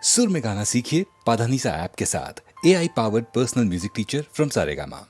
सुर में गाना सीखिए पाधानीसा ऐप के साथ। AI powered personal music teacher from Saregama.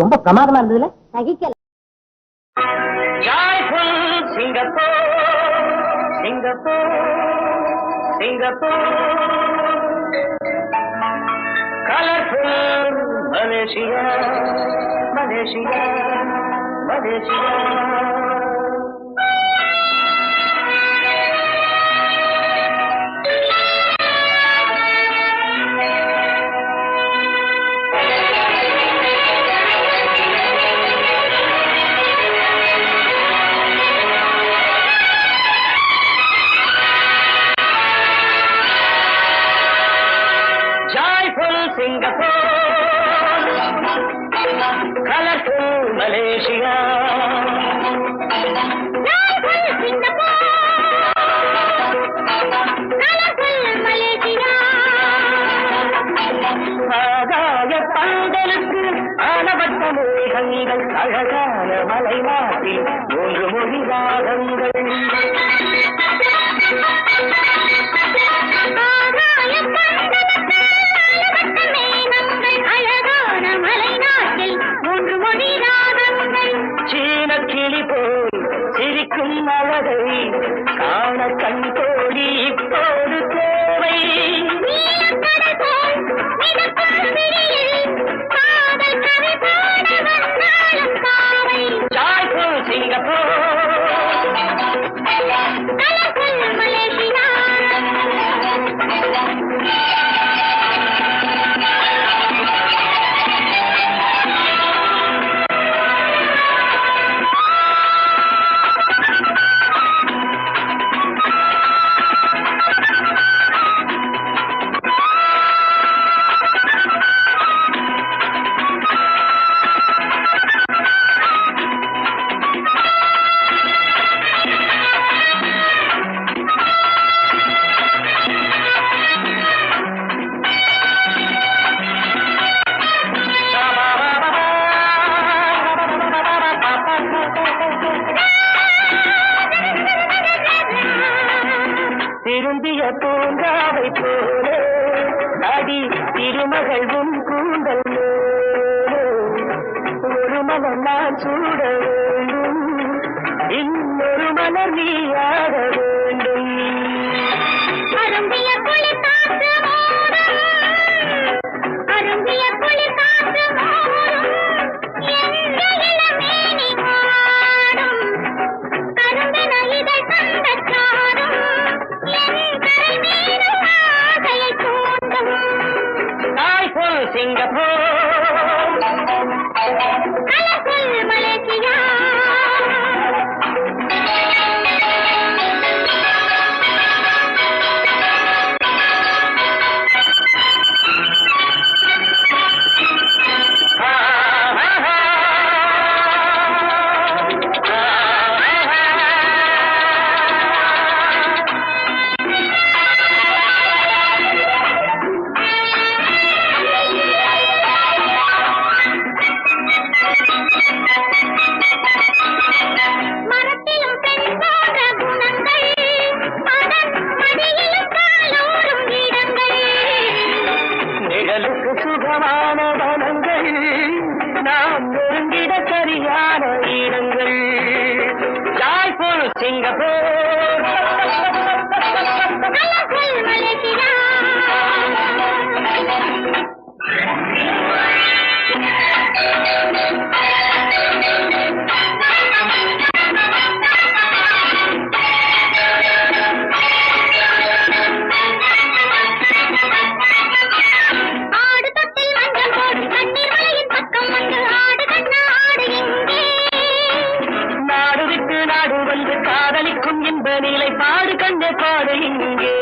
ரொம்ப பிரமாதமா இருந்ததுல சகிக்கல. Singapore Singapore Singapore colourful Malaysia Malaysia Malaysia Colorful Malaysia. Colorful Singapore. Colorful Malaysia. ஆகாய பந்தலுக்கு ஆனவட்ட மேகங்கள் அழகான மலை நாட்டில் 3 மொழி ராகங்கள். ஆகாய பந்தலுக்கு ஆனவட்ட மேகங்கள் அழகான மலை நாட்டில் 3 மொழி ராகங்கள். சீன கிளி போல் சிரிக்கும் அழகை காண கண் கோடி இப்போது தேவை. நான் சூட வேண்டும், இன்னொரு மலர் நீயாட வேண்டும். அரும்பிய குளிர் காற்று மோதும், அரும்பிய குளிர் காற்று மோதும், எங்க இளமேனி வாடும், கரும்பின இதழ் கண்டச்சாடும், என் கரை மீதும் ஆசையை தூண்டும். தாய் போல் சிங்கப்பூர், கலர்ஃபுல் மலேசியா. மரத்திலும் பெண் போன்ற குணங்கள், அதன் மடியிலும் காலோறும் இடங்கள். நிழலுக்கு சுகமான வனங்கள், நாம் நெருங்கிட சரியான இடங்கள். ஜாய்பூர் சிங்கப்பூர், கலர்ஃபுல் மலேசியா. ஆடு தொட்டில் மஞ்சள் போடும் கண்ணீர் மலையின் பக்கம் வந்து ஆடு கண்ணா ஆடு எங்கே. நாடு விட்டு நாடு வந்து காதலிக்கும் இன்ப நிலை பாடு கண்ணே பாடு இங்கே.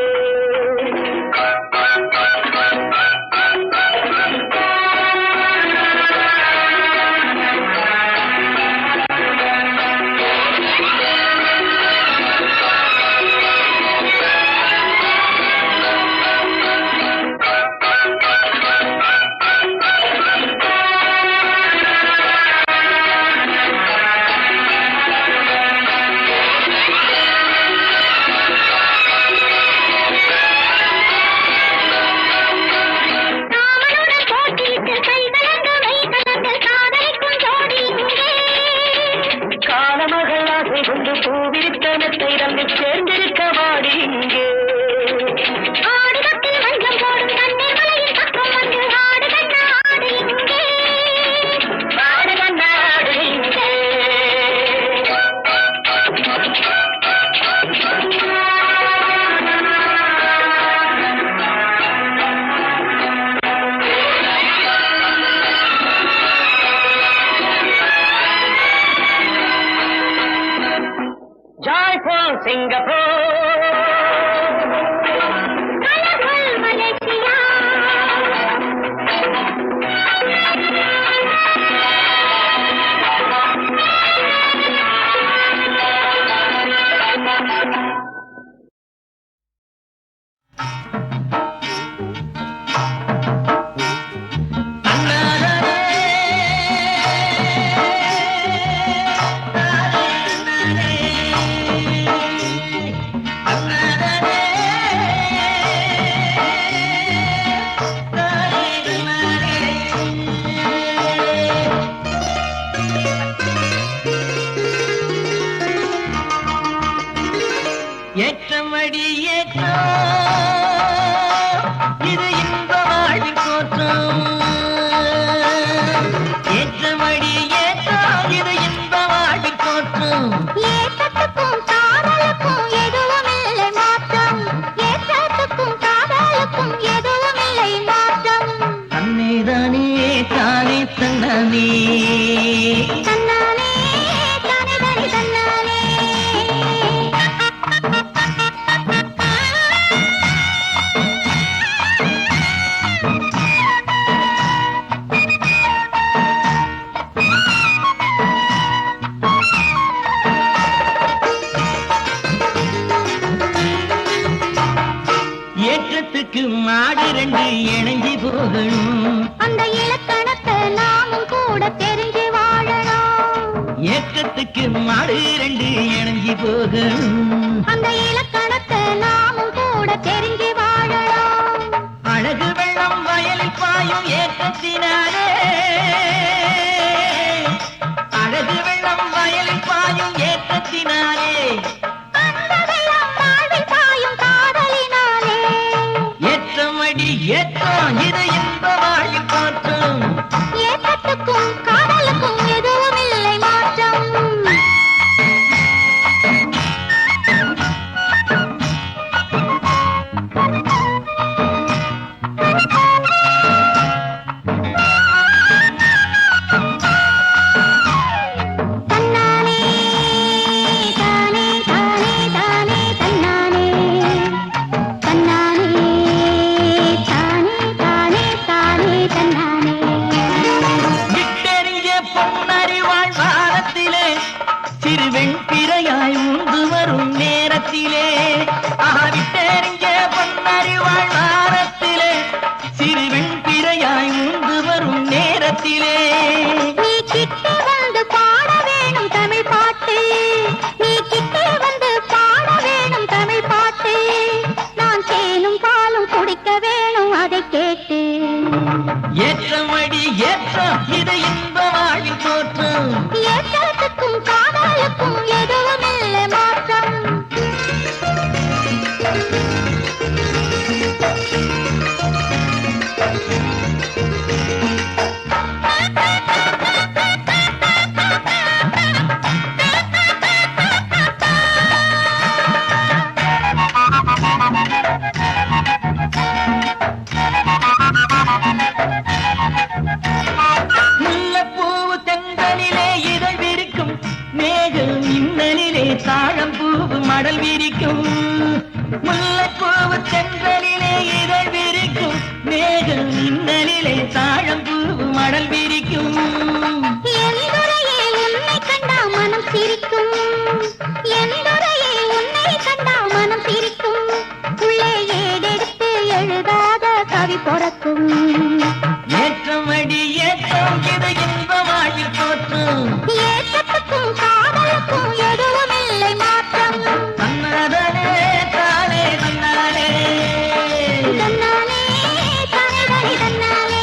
காமனுடன் போட்டியிட்டு கை கலந்து மெய் கலந்து காதலிக்கும் ஜோடி இங்கே. காலமகள் ஆசை கொண்டு பூவிரித்த மெத்தை தந்து சேர்ந்திருக்க வாடி இங்கே. ஆடு தொட்டில் மஞ்சள் போடும் கண்ணீர் மலையின் பக்கம் வந்து ஆடு கண்ணா ஆடு இங்கே. ஆடு கண்ணா ஆடு இங்கே. ஜாய்பூர் சிங்கப்பூர், கலர்ஃபுல் மலேசியா. ஏற்றமடி ஏற்றம், இது இன்ப வாழ்வின் தோற்றம். ஏற்றமடி ஏற்றம், இது இன்ப வாழ்வின் தோற்றம். ஏற்றத்துக்கும் காதலுக்கும் எதுவும் இல்லை மாற்றம், ஏற்றத்துக்கும் காதலுக்கும் எதுவும் இல்லை மாற்றம். தன்னேதானே தானே தன்னானே, தன்னானே தானே தானே தன்னானே. ஏற்றத்துக்கு மாடு ரெண்டு இணைஞ்சி போகணும். அந்த இலக்கணத்தை நாமும் கூட தெரிஞ்சு வாழணும். ஏற்றத்துக்கு மாடு ரெண்டு இணைஞ்சி போகணும். அந்த இலக்கணத்தை நாமும் கூட தெரிஞ்சு வாழணும். அழகு வெள்ளம் வயலில் பாயும் ஏற்றத்தினாலே, அழகு நேரத்திலே நீ கிட்ட வந்து பாட வேணும் தமிழ் பாட்டு, நீ கிட்ட வந்து பாட வேணும் தமிழ் பாட்டு, நான் தேனும் பாலும் குடிக்க வேணும் அதை கேட்டு. ஏற்றமடி ஏற்றம் இது இன்ப வாழ்வில் தோற்றம். ஏற்றத்துக்கும் காதலுக்கும் எதுவும் இல்லை மாற்றம். முல்லைப்பூவு தென்றலிலே இதழ் விரிக்கும், மேகம் மின்னலிலே தாழம் பூவு மடல் விரிக்கும். முல்லைப்பூவு தென்றலிலே இதழ் விரிக்கும், மேகம் மின்னலிலே தாழம் பூவு மடல் விரிக்கும். எந்துரையே உன்னை கண்டா மனம் சிரிக்கும், எந்துரையே உன்னை கண்டா மனம் சிரிக்கும், உள்ளே ஏடெடுத்து எழுதாத கவி பிறக்கும். ஏற்றமடி ஏற்றம் இது இன்ப வாழ்வில் தோற்றம். ஏற்றத்துக்கும் காதலுக்கும் எதுவும் இல்லை மாற்றம். தன்னாலே தானே தன்னாலே தன்னாலே தானே தனி தன்னாலே,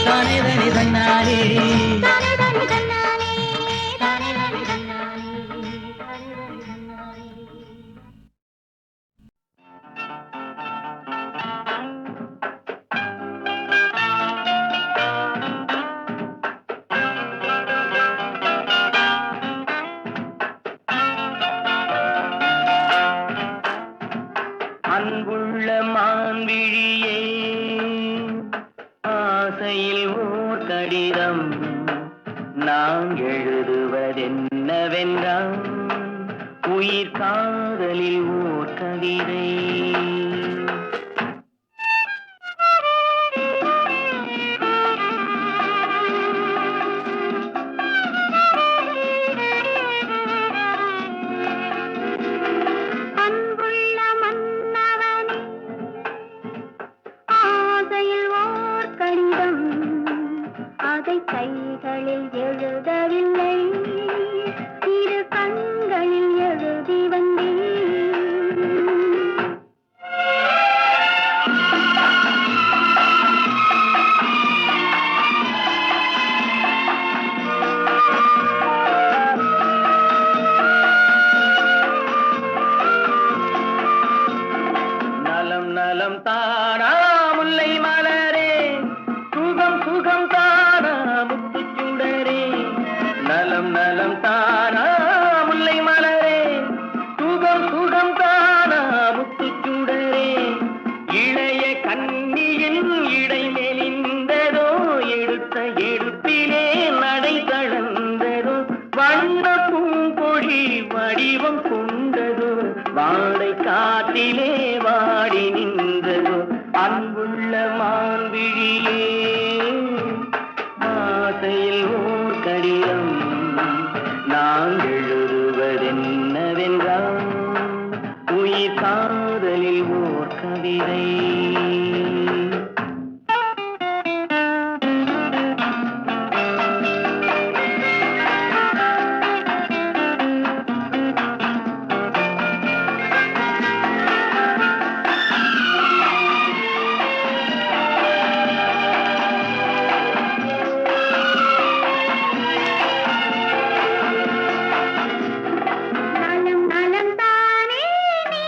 தானே தனி தன்னாலே தானே தனி தன்னாலே, தானே தனி தன்னாலே, தானே தனி தன்னாலே. அன்புள்ள மான்விழியே, ஆசையில் ஓர் கடிதம் நான் எழுதுவதென்னவென்றால் உயிர் காதலில் ஓர் கவிதை. அன்புள்ள மன்னவனே, ஆசையில் ஓர் கடிதம், அதை கைகளில் எழுதவில்லை, இரு கண்களில் எழுதி வந்தேன். நலம் நலம் தானா முல்லை மலரே, சுகம் சுகம் தானா முத்துச் சுடரே. நலம் நலம் தானா முல்லை மலரே, சுகம் சுகம் தானா முத்துச் சுடரே. இளைய கண்ணியின் இடை மெலிந்ததோ, எடுத்த எடுப்பிலே நடை தளர்ந்ததோ, வண்ண பூங்கொடி வடிவம் கொண்டதோ, வாடை காட்டிலே வாடி நின்றதோ. அன்புள்ள மான்விழியே, ஆசையில் ஓர் கடிதம் நான் எழுதுவதென்னவென்றால் உயிர் காதலில் ஓர் கவிதை. நலம் நலம் தானே நீ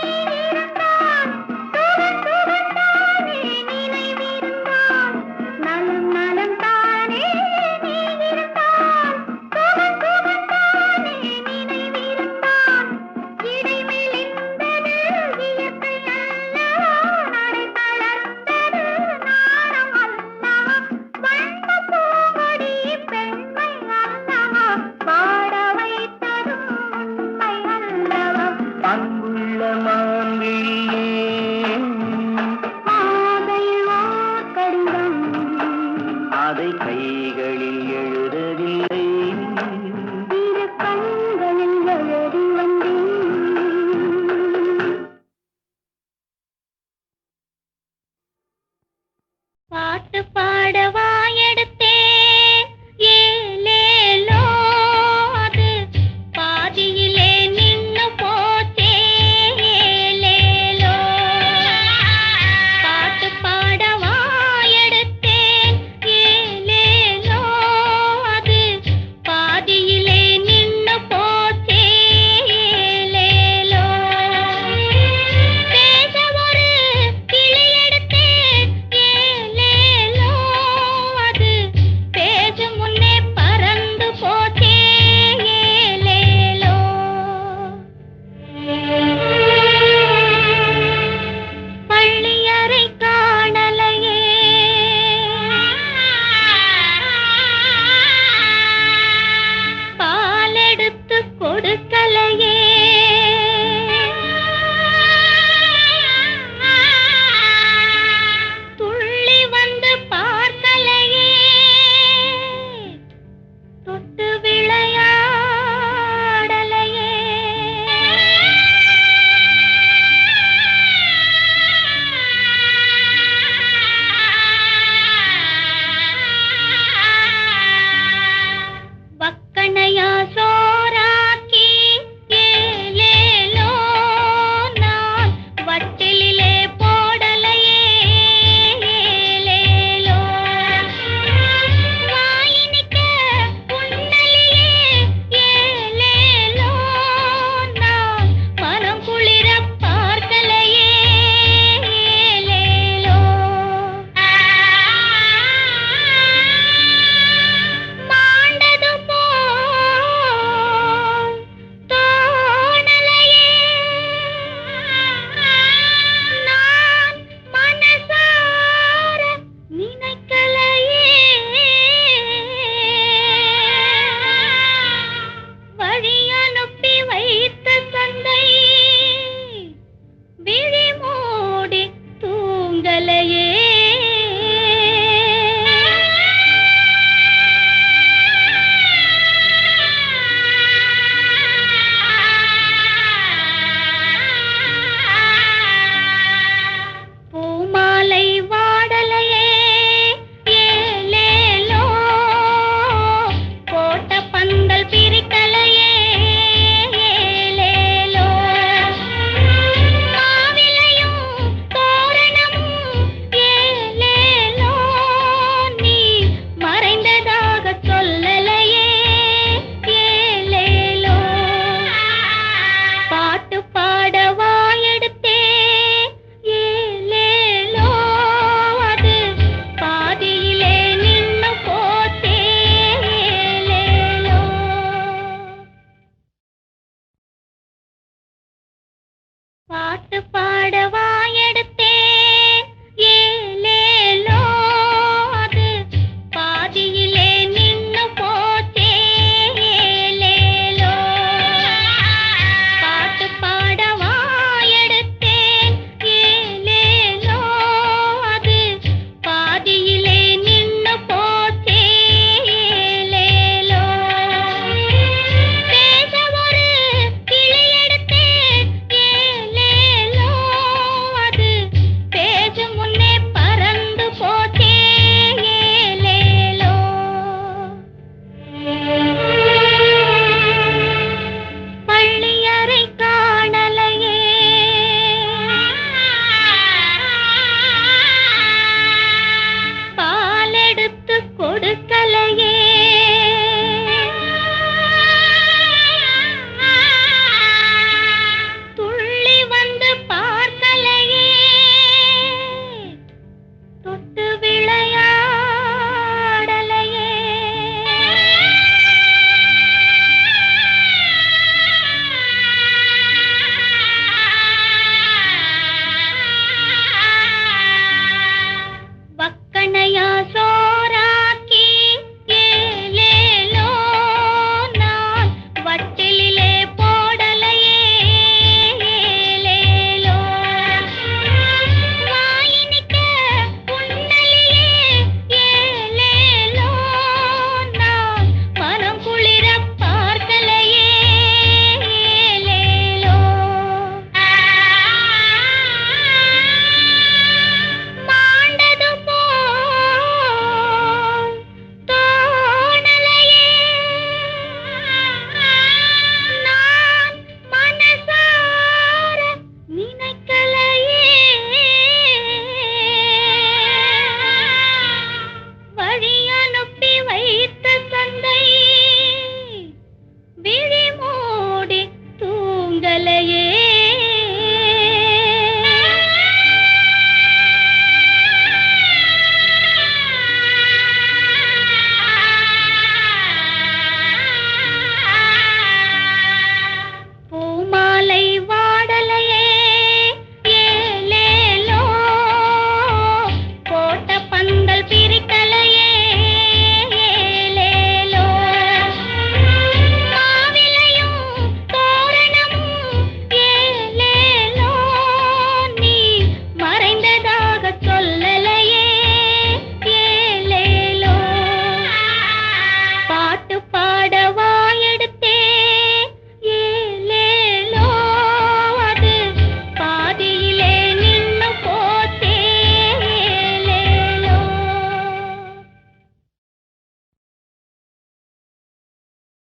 நிலையே